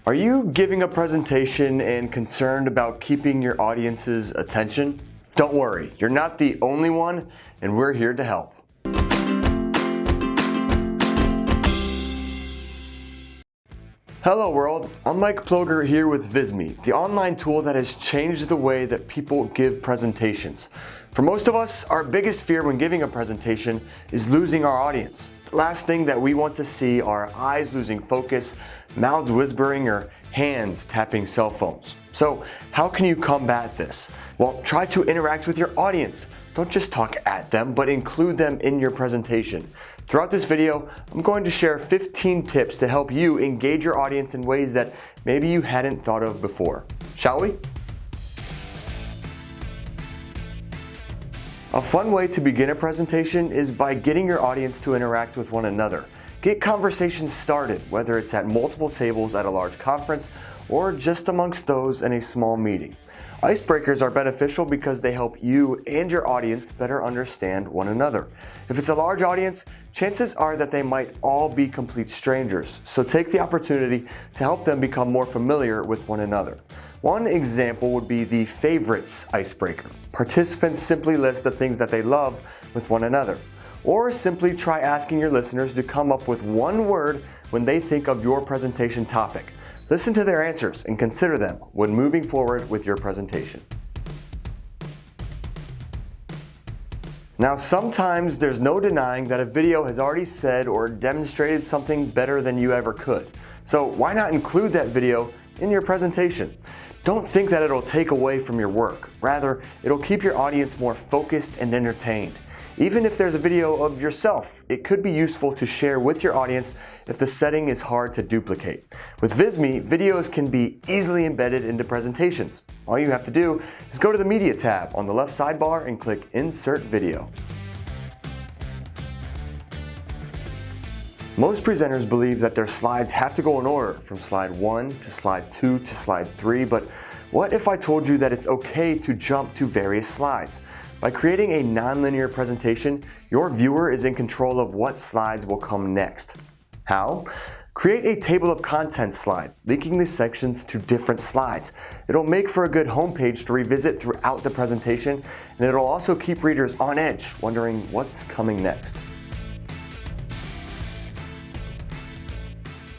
Are you giving a presentation and concerned about keeping your audience's attention? Don't worry, you're not the only one, and we're here to help. Hello world, I'm Mike Ploger here with Visme, the online tool that has changed the way that people give presentations. For most of us, our biggest fear when giving a presentation is losing our audience. The last thing that we want to see are eyes losing focus, mouths whispering, or hands tapping cell phones. So how can you combat this? Well, try to interact with your audience. Don't just talk at them, but include them in your presentation. Throughout this video, I'm going to share 15 tips to help you engage your audience in ways that maybe you hadn't thought of before. Shall we? A fun way to begin a presentation is by getting your audience to interact with one another. Get conversations started, whether it's at multiple tables at a large conference or just amongst those in a small meeting. Icebreakers are beneficial because they help you and your audience better understand one another. If it's a large audience, chances are that they might all be complete strangers, so take the opportunity to help them become more familiar with one another. One example would be the favorites icebreaker. Participants simply list the things that they love with one another. Or simply try asking your listeners to come up with one word when they think of your presentation topic. Listen to their answers and consider them when moving forward with your presentation. Now, sometimes there's no denying that a video has already said or demonstrated something better than you ever could. So why not include that video in your presentation? Don't think that it'll take away from your work. Rather, it'll keep your audience more focused and entertained. Even if there's a video of yourself, it could be useful to share with your audience if the setting is hard to duplicate. With Visme, videos can be easily embedded into presentations. All you have to do is go to the Media tab on the left sidebar and click Insert Video. Most presenters believe that their slides have to go in order from slide 1 to slide 2 to slide 3, but what if I told you that it's okay to jump to various slides? By creating a non-linear presentation, your viewer is in control of what slides will come next. How? Create a table of contents slide, linking the sections to different slides. It'll make for a good homepage to revisit throughout the presentation, and it'll also keep readers on edge, wondering what's coming next.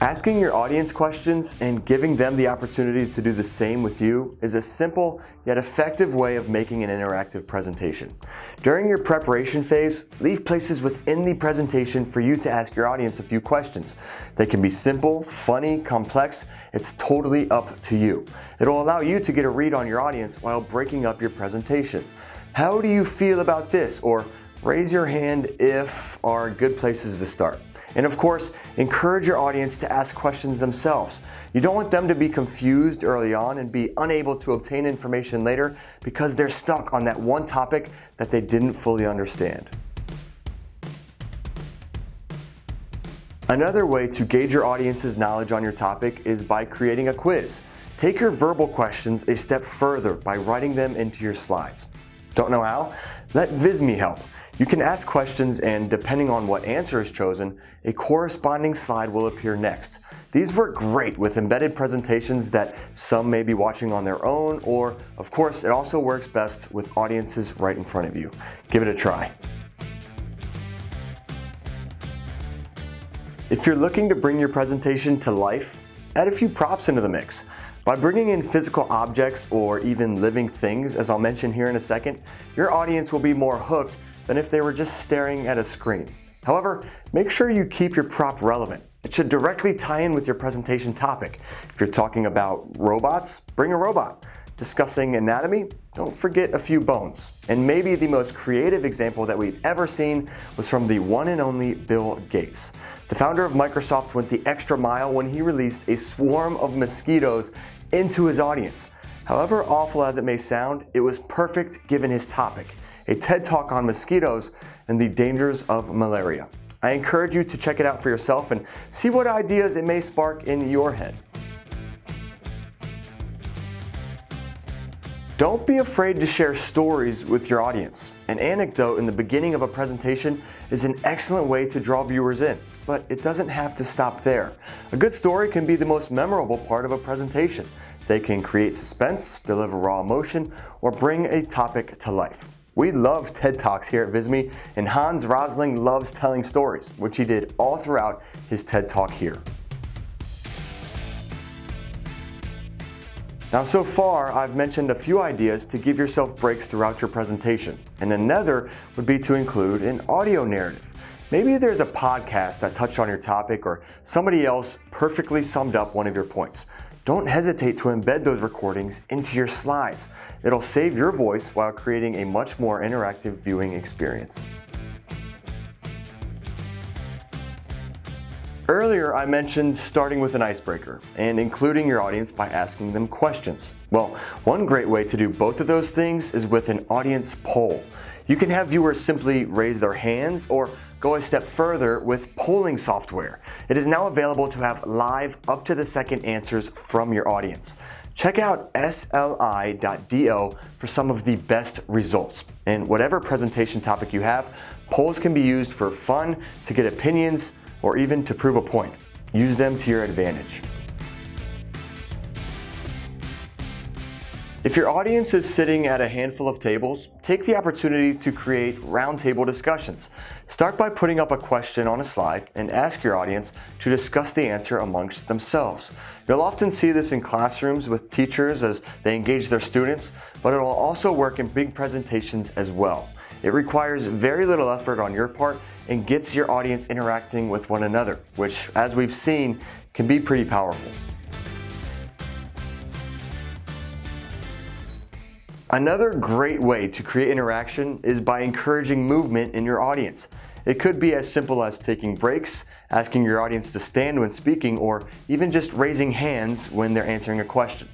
Asking your audience questions and giving them the opportunity to do the same with you is a simple yet effective way of making an interactive presentation. During your preparation phase, leave places within the presentation for you to ask your audience a few questions. They can be simple, funny, complex. It's totally up to you. It'll allow you to get a read on your audience while breaking up your presentation. How do you feel about this? Or raise your hand if are good places to start. And of course, encourage your audience to ask questions themselves. You don't want them to be confused early on and be unable to obtain information later because they're stuck on that one topic that they didn't fully understand. Another way to gauge your audience's knowledge on your topic is by creating a quiz. Take your verbal questions a step further by writing them into your slides. Don't know how? Let Visme help. You can ask questions, and depending on what answer is chosen, a corresponding slide will appear next. These work great with embedded presentations that some may be watching on their own, or of course it also works best with audiences right in front of you. Give it a try. If you're looking to bring your presentation to life, add a few props into the mix. By bringing in physical objects or even living things, as I'll mention here in a second, your audience will be more hooked than if they were just staring at a screen. However, make sure you keep your prop relevant. It should directly tie in with your presentation topic. If you're talking about robots, bring a robot. Discussing anatomy, don't forget a few bones. And maybe the most creative example that we've ever seen was from the one and only Bill Gates. The founder of Microsoft went the extra mile when he released a swarm of mosquitoes into his audience. However awful as it may sound, it was perfect given his topic, a TED Talk on mosquitoes and the dangers of malaria. I encourage you to check it out for yourself and see what ideas it may spark in your head. Don't be afraid to share stories with your audience. An anecdote in the beginning of a presentation is an excellent way to draw viewers in. but it doesn't have to stop there. A good story can be the most memorable part of a presentation. They can create suspense, deliver raw emotion, or bring a topic to life. We love TED Talks here at Visme, and Hans Rosling loves telling stories, which he did all throughout his TED Talk here. Now, so far, I've mentioned a few ideas to give yourself breaks throughout your presentation, and another would be to include an audio narrative. Maybe there's a podcast that touched on your topic, or somebody else perfectly summed up one of your points. Don't hesitate to embed those recordings into your slides. It'll save your voice while creating a much more interactive viewing experience. Earlier, I mentioned starting with an icebreaker and including your audience by asking them questions. Well, one great way to do both of those things is with an audience poll. You can have viewers simply raise their hands or go a step further with polling software. It is now available to have live up-to-the-second answers from your audience. Check out sli.do for some of the best results. And whatever presentation topic you have, polls can be used for fun, to get opinions, or even to prove a point. Use them to your advantage. If your audience is sitting at a handful of tables, take the opportunity to create roundtable discussions. Start by putting up a question on a slide and ask your audience to discuss the answer amongst themselves. You'll often see this in classrooms with teachers as they engage their students, but it will also work in big presentations as well. It requires very little effort on your part and gets your audience interacting with one another, which, as we've seen, can be pretty powerful. Another great way to create interaction is by encouraging movement in your audience. It could be as simple as taking breaks, asking your audience to stand when speaking, or even just raising hands when they're answering a question.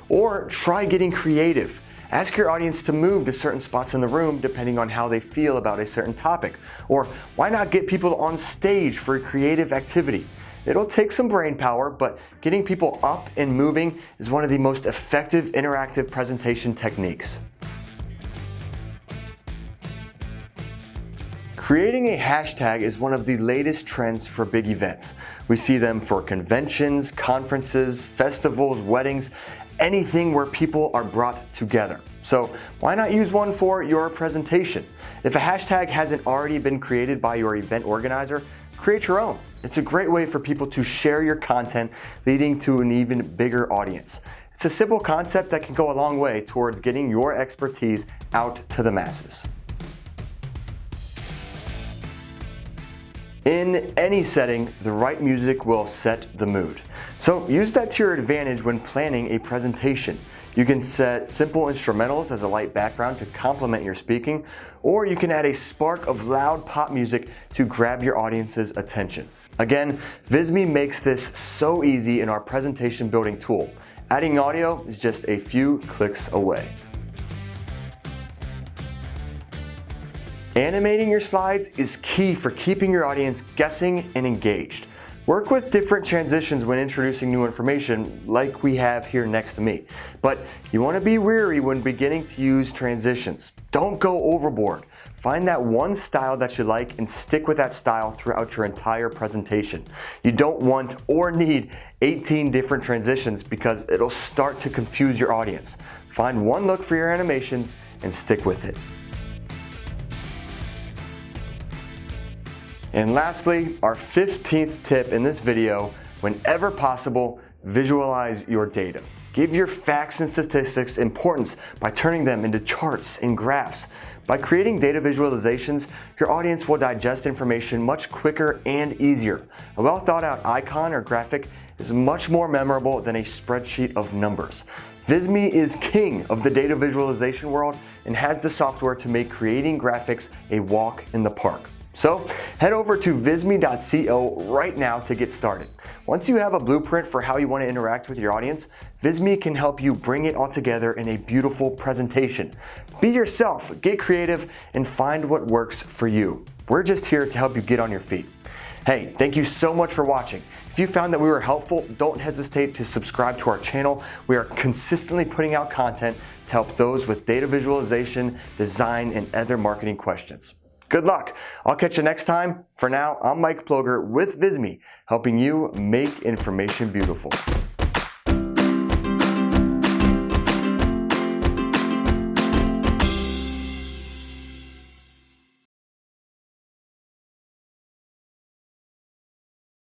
Or try getting creative. Ask your audience to move to certain spots in the room depending on how they feel about a certain topic. Or why not get people on stage for a creative activity? It'll take some brain power, but getting people up and moving is one of the most effective interactive presentation techniques. Creating a hashtag is one of the latest trends for big events. We see them for conventions, conferences, festivals, weddings, anything where people are brought together. So why not use one for your presentation? If a hashtag hasn't already been created by your event organizer, create your own. It's a great way for people to share your content, leading to an even bigger audience. It's a simple concept that can go a long way towards getting your expertise out to the masses. In any setting, the right music will set the mood. So use that to your advantage when planning a presentation. You can set simple instrumentals as a light background to complement your speaking, or you can add a spark of loud pop music to grab your audience's attention. Again, Visme makes this so easy in our presentation building tool. Adding audio is just a few clicks away. Animating your slides is key for keeping your audience guessing and engaged. Work with different transitions when introducing new information, like we have here next to me. But you want to be wary when beginning to use transitions. Don't go overboard. Find that one style that you like and stick with that style throughout your entire presentation. You don't want or need 18 different transitions because it'll start to confuse your audience. Find one look for your animations and stick with it. And lastly, our 15th tip in this video, whenever possible, visualize your data. Give your facts and statistics importance by turning them into charts and graphs. By creating data visualizations, your audience will digest information much quicker and easier. A well thought out icon or graphic is much more memorable than a spreadsheet of numbers. Visme is king of the data visualization world and has the software to make creating graphics a walk in the park. So head over to visme.co right now to get started. Once you have a blueprint for how you want to interact with your audience, Visme can help you bring it all together in a beautiful presentation. Be yourself, get creative, and find what works for you. We're just here to help you get on your feet. Hey, thank you so much for watching. If you found that we were helpful, don't hesitate to subscribe to our channel. We are consistently putting out content to help those with data visualization, design, and other marketing questions. Good luck. I'll catch you next time. For now, I'm Mike Ploger with Visme, helping you make information beautiful.